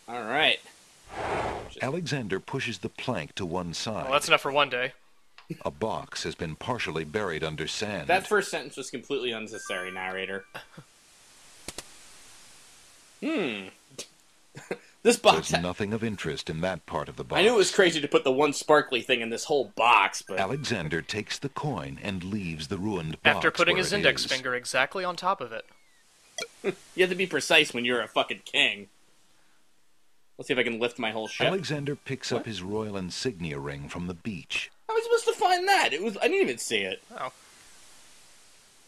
All right. Alexander pushes the plank to one side. Well, that's enough for one day. A box has been partially buried under sand. That first sentence was completely unnecessary, narrator. This box... There's nothing of interest in that part of the box. I knew it was crazy to put the one sparkly thing in this whole box, but... Alexander takes the coin and leaves the ruined box After putting where his it index is. finger exactly on top of it. You have to be precise when you're a fucking king. Let's see if I can lift my whole ship. Alexander picks up his royal insignia ring from the beach. How am I supposed to find that? I didn't even see it. Oh.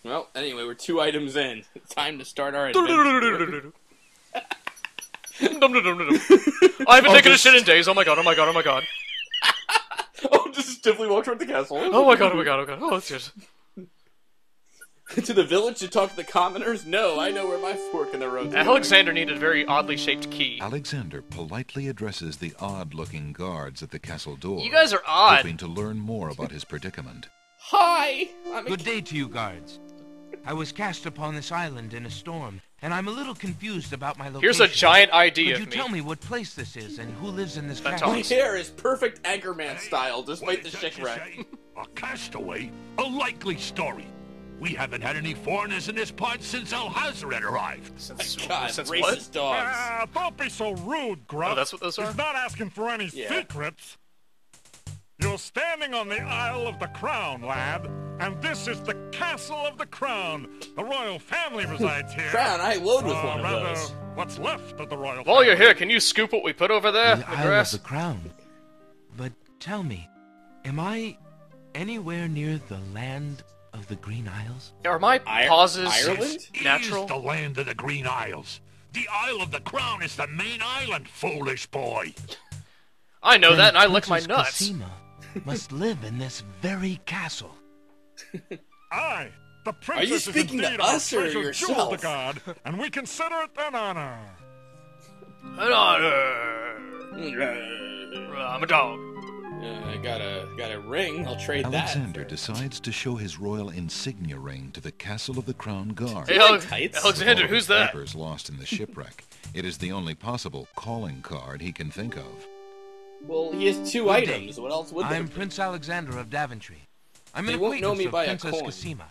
Well, anyway, we're 2 items in. It's time to start our adventure. I haven't taken a shit in days. Oh my god, oh my god, oh my god. Oh, just stiffly walk toward the castle. Oh my god, oh my god, oh god. Oh, that's just... To the village to talk to the commoners? No, I know where my fork in the road is. Alexander needed a very oddly shaped key. Alexander politely addresses the odd-looking guards at the castle door. You guys are odd. Hoping to learn more about his predicament. Hi! Good day to you, guards. I was cast upon this island in a storm, and I'm a little confused about my location. Here's a giant ID Could of you tell me. me what place this is and who lives in this That castle? My hair is perfect Anchorman style, despite the shipwreck. A castaway? A likely story. We haven't had any foreigners in this part since Alhazred arrived. Since God, since racist what? dogs. Don't be so rude, Gruff. Oh, that's what those are? He's not asking for any secrets. You're standing on the Isle of the Crown, lad, and this is the Castle of the Crown. The royal family resides here. Crown, I load with one of rather, those. what's left of the royal While family. you're here, can you scoop what we put over there? The The Isle grass? of the Crown. But tell me, am I anywhere near the land of the Green Isles? Are my pauses Ireland? natural? Is the land of the Green Isles. The Isle of the Crown is the main island, foolish boy. I know Then that, and I lick my Princess nuts. Cosima must live in this very castle. Aye, the princess is speaking to indeed our us or treasured jewel yourself? to God, and we consider it an honor. An honor. I'm a dog. I got a ring. I'll trade Alexander that. decides to show his royal insignia ring to the Castle of the Crown Guard. Hey, like tights? Alexander, With all who's the that? papers lost in the shipwreck. It is the only possible calling card he can think of. Well, he has 2 Good day. items. What else would there I'm be? Prince Alexander of Daventry. I'm an They won't know acquaintance me of by a Princess coin. Cosima.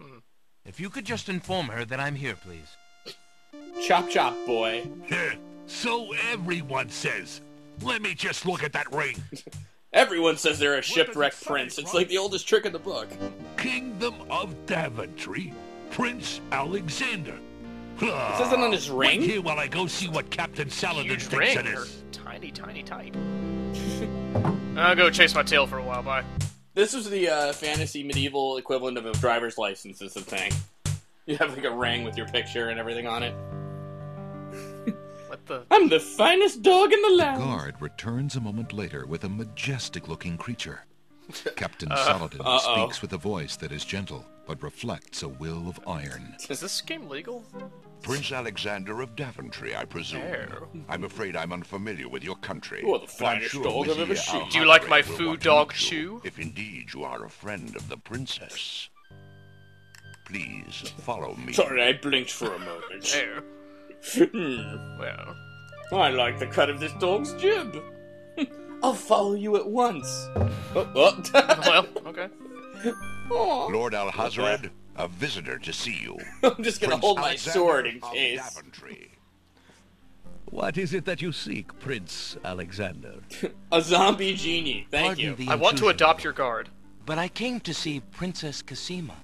If you could just inform her that I'm here, please. Chop chop, boy. So everyone says. Let me just look at that ring. Everyone says they're a shipwrecked prince. It's like the oldest trick in the book. Kingdom of Daventry, Prince Alexander. It says it on his ring? Wait here while I go see what Captain Saladin Huge thinks ring. it Or is. tiny, tiny type. I'll go chase my tail for a while, bye. This was the fantasy medieval equivalent of a driver's license is the thing. You have like a ring with your picture and everything on it. What the... I'm the finest dog in the The land. guard returns a moment later with a majestic-looking creature. Captain Saladin speaks with a voice that is gentle, but reflects a will of iron. Is this game legal? Prince Alexander of Daventry, I presume. There. I'm afraid I'm unfamiliar with your country. You are the but I'm finest sure dog I've Wizzy ever seen. Al Do you like my Hasred will food want to dog meet you, chew? If indeed you are a friend of the princess. Please follow me. Sorry, I blinked for a moment. There. Well, I like the cut of this dog's jib. I'll follow you at once. Oh. Well, okay. Aw. Lord Alhazred, a visitor to see you. I'm just gonna Prince hold my Alexander sword in of case. Daventry. What is it that you seek, Prince Alexander? A zombie genie. Thank Pardon you. the I want to intrusion, adopt your guard. but I came to see Princess Cosima.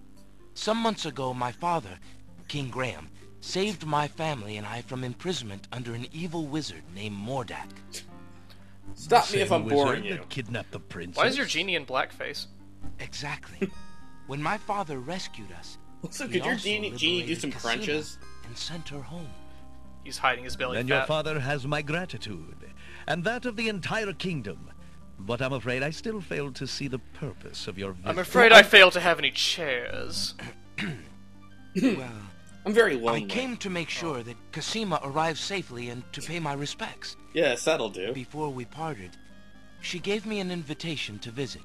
Some months ago, my father, King Graham, saved my family and I from imprisonment under an evil wizard named Mordak. Stop me if Same I'm boring wizard you. that kidnapped the princess. Why is your genie in blackface? Exactly. When my father rescued us, Also, he could your also genie do liberated some Cosima crunches? and sent her home. He's hiding his belly Then fat. your father has my gratitude, and that of the entire kingdom. But I'm afraid I still fail to see the purpose of your visit. I'm afraid I fail to have any chairs. Well, I'm very lonely. I came to make sure that Cosima arrived safely and to pay my respects. Yes, that'll do. Before we parted, she gave me an invitation to visit.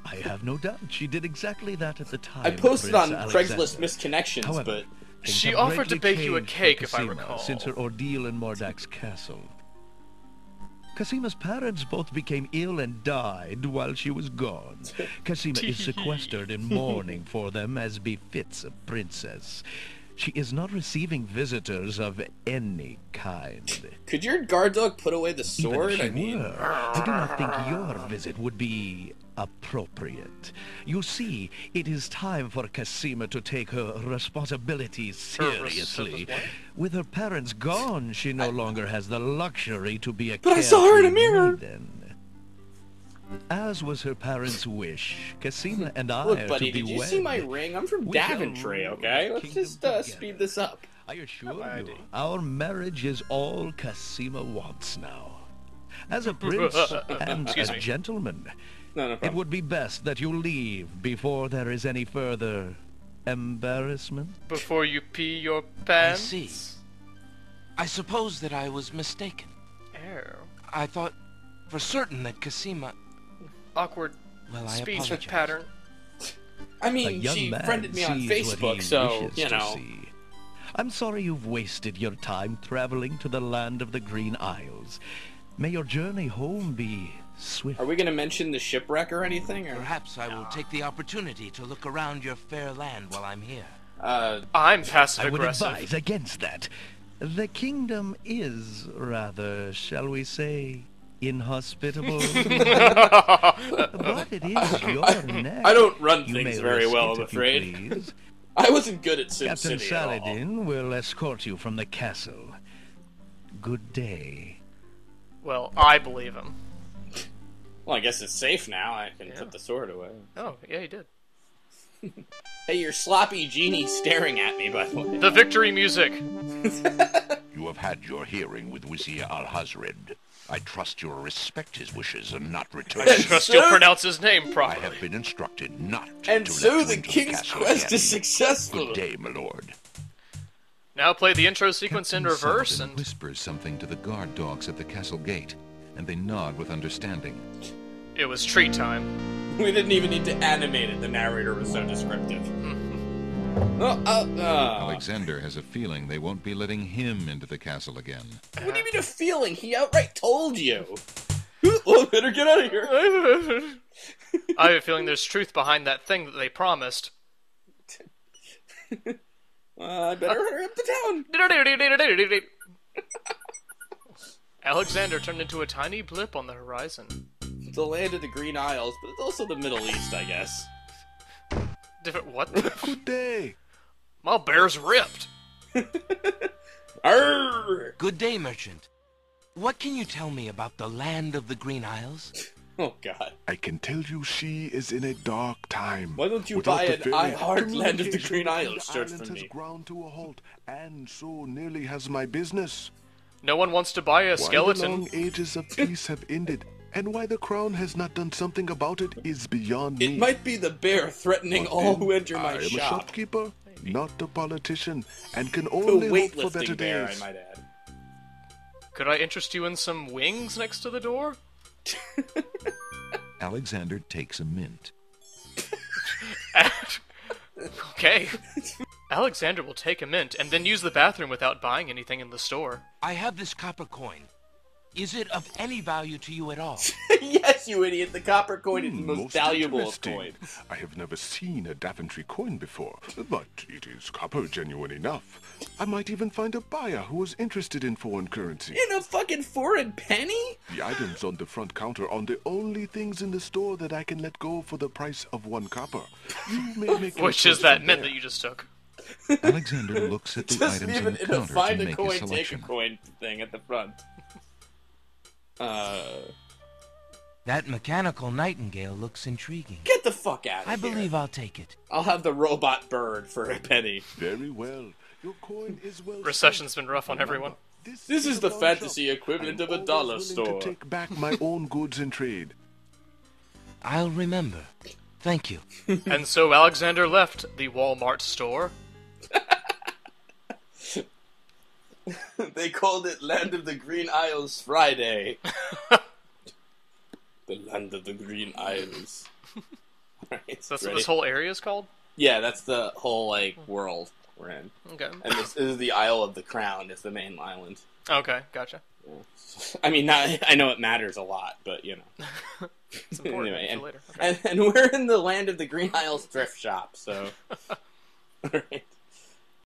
I have no doubt she did exactly that at the time. I posted on Prince Craigslist Alexander. misconnections, However, but things She have offered to greatly bake you a changed for cake, if I Cosima recall. Since her ordeal in Mordak's castle. Casima's parents both became ill and died while she was gone. Casima is sequestered in mourning for them as befits a princess. She is not receiving visitors of any kind. Could your guard dog put away the sword? Even if she were, I do not think your visit would be appropriate. You see, it is time for Casima to take her responsibilities seriously. With her parents gone, she no longer has the luxury to be a But I saw her in a mirror! maiden. As was her parents' wish, Casima and I Look, are buddy, to be did you wed. see my ring? I'm from We shall Daventry, rule okay? the Let's kingdom just together. speed this up. I assure you, our marriage is all Casima wants now. As a prince and a gentleman, No it problem. would be best that you leave before there is any further embarrassment. Before you pee your I pants? see. I suppose that I was mistaken. Ew. I thought for certain that Casima... Awkward Well, I speech apologize. pattern. I A mean, young she man friended me on sees what Facebook, he so, wishes you to know. see. I'm sorry you've wasted your time traveling to the land of the Green Isles. May your journey home be swift. Are we going to mention the shipwreck or anything? Or? Perhaps I will take the opportunity to look around your fair land while I'm here. I'm passive I would aggressive. advise against that. The kingdom is rather, shall we say, inhospitable. But it is your neck. I don't run You things may very risk well, it I'm if you afraid. please. I wasn't good at Sim Captain City at all. Saladin will escort you from the castle. Good day. Well, I believe him. Well, I guess it's safe now. I can Yeah. put the sword away. Oh, yeah, he did. Hey, your sloppy genie staring at me, by the way. The victory music. You have had your hearing with Wizir Al-Hazred. I trust you will respect his wishes and not return. I trust so- you'll pronounce his name I properly. have been instructed not And to so let you the into king's castle quest again. is successful. Good day, my lord. Now play the intro sequence in Captain reverse Saladin and... whispers something to the guard dogs at the castle gate, and they nod with understanding. It was treat time. We didn't even need to animate it. The narrator was so descriptive. Alexander has a feeling they won't be letting him into the castle again. What do you mean a feeling? He outright told you. Well, better get out of here. I have a feeling there's truth behind that thing that they promised. I better hurry up the town. Alexander turned into a tiny blip on the horizon. The land of the Green Isles, but it's also the Middle East, I guess. Different what? Good day! My bear's ripped. Arrgh! Good day, merchant. What can you tell me about the land of the Green Isles? Oh, God. I can tell you she is in a dark time. Why don't you Without buy the an ferry, I Heart Land of the communication Green between Isles the shirt islands for has me? ground to a halt, and so nearly has my business. No one wants to buy a Why the skeleton. long ages of peace have ended, and why the crown has not done something about it is beyond me. It might be the bear threatening But all then, who enter my I am a shop. shopkeeper, not a politician, and can A only hope for better weightlifting bear, I days. might add. Could I interest you in some wings next to the door? Alexander takes a mint. Okay. Alexander will take a mint and then use the bathroom without buying anything in the store. I have this copper coin. Is it of any value to you at all? Yes, you idiot. The copper coin is the most valuable of interesting. coins. I have never seen a Daventry coin before, but it is copper genuine enough. I might even find a buyer who is interested in foreign currency. In a fucking foreign penny? The items on the front counter are the only things in the store that I can let go for the price of 1 copper. You may make your Which is choice that from mint there. that you just took. Alexander looks at the Just items leave on it the in a counter find to a make coin, a take a selection. coin thing at the front. That mechanical nightingale looks intriguing. Get the fuck out of I here. believe I'll take it. I'll have the robot bird for a penny. Very well. Your coin is well Recession's spent. been rough on everyone. This is the a pawn fantasy shop. equivalent I'm of a always dollar willing store. to take back my own goods in trade. I'll remember. Thank you. And so Alexander left the Walmart store. They called it Land of the Green Isles Friday. The Land of the Green Isles. Right, So that's what ready? this whole area is called? Yeah, that's the whole, like, world we're in. Okay. And this is the Isle of the Crown, is the main island. Okay, gotcha. I mean, I know it matters a lot, but, you know. It's important anyway, for later. Okay. And we're in the land of the Green Isles thrift shop, so... All right.